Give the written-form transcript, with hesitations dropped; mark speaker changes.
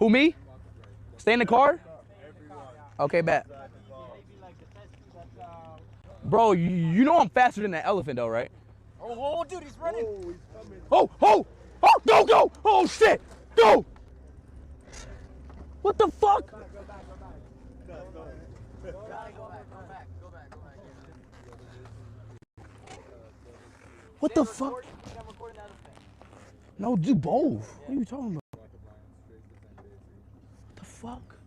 Speaker 1: Who, me? Stay in the car? Okay, bet. Bro, you know I'm faster than that elephant though, right?
Speaker 2: Oh, dude, he's running.
Speaker 1: Oh, he's coming. Oh, go! Oh, shit! Go! What the fuck?
Speaker 2: Go back.
Speaker 1: What the fuck? No, do both. What are you talking about? What the fuck?